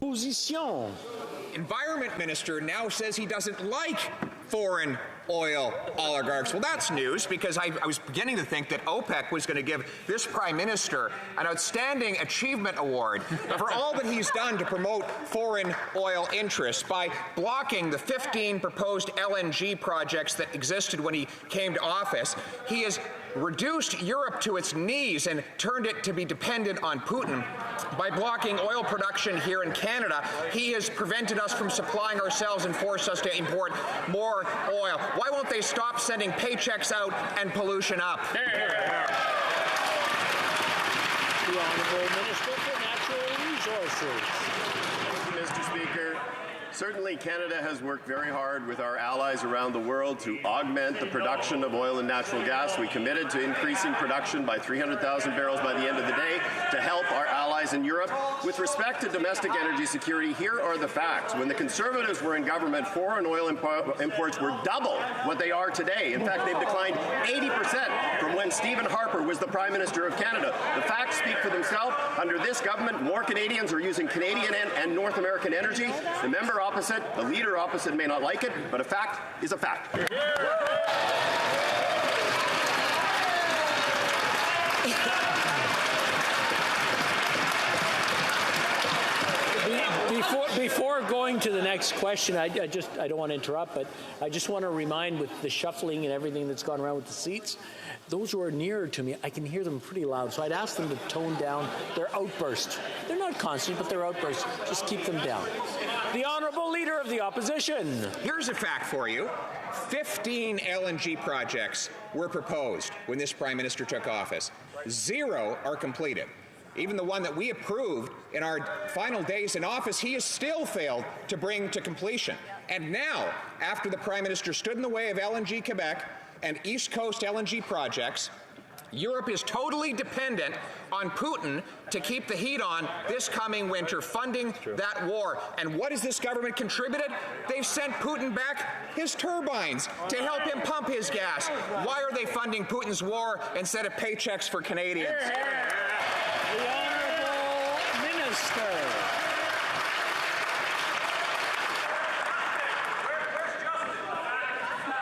l'opposition. Environment Minister now says he doesn't like foreign oil oligarchs. Well, that's news, because I was beginning to think that OPEC was going to give this Prime Minister an Outstanding Achievement Award for all that he's done to promote foreign oil interests by blocking the 15 proposed LNG projects that existed when he came to office. He has reduced Europe to its knees and turned it to be dependent on Putin. By blocking oil production here in Canada, he has prevented us from supplying ourselves and forced us to import more oil. Why won't they stop sending paychecks out and pollution up? The Honourable Minister for Natural Resources. Thank you, Mr. Speaker. Certainly, Canada has worked very hard with our allies around the world to augment the production of oil and natural gas. We committed to increasing production by 300,000 barrels by the end of the day to help our allies in Europe. With respect to domestic energy security, here are the facts. When the Conservatives were in government, foreign oil imports were double what they are today. In fact, they've declined 80% from when Stephen Harper was the Prime Minister of Canada. The facts speak for themselves. Under this government, more Canadians are using Canadian and North American energy. The member opposite, the leader opposite may not like it, but a fact is a fact. Before going to the next question, I don't want to interrupt, but I just want to remind, with the shuffling and everything that's gone around with the seats, those who are nearer to me, I can hear them pretty loud, so I'd ask them to tone down their outbursts. They're not constant, but they're outbursts. Just keep them down. The Honourable Leader of the Opposition. Here's a fact for you. 15 LNG projects were proposed when this Prime Minister took office. 0 are completed. Even the one that we approved in our final days in office, he has still failed to bring to completion. And now, after the Prime Minister stood in the way of LNG Quebec and East Coast LNG projects, Europe is totally dependent on Putin to keep the heat on this coming winter, funding that war. And what has this government contributed? They've sent Putin back his turbines to help him pump his gas. Why are they funding Putin's war instead of paychecks for Canadians? The Honourable Minister.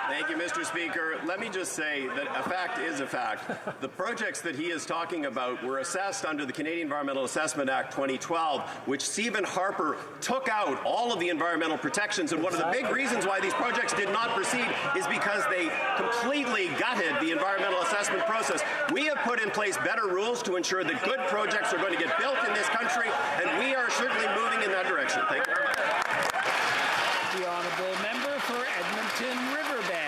Thank you, Mr. Speaker. Let me just say that a fact is a fact. The projects that he is talking about were assessed under the Canadian Environmental Assessment Act 2012, which Stephen Harper took out all of the environmental protections. And one of the big reasons why these projects did not proceed is because they completely gutted the environmental assessment process. We have put in place better rules to ensure that good projects are going to get built in this country, and we are certainly moving in that direction. Thank you very much. The Honourable Member for Edmonton Riverbend.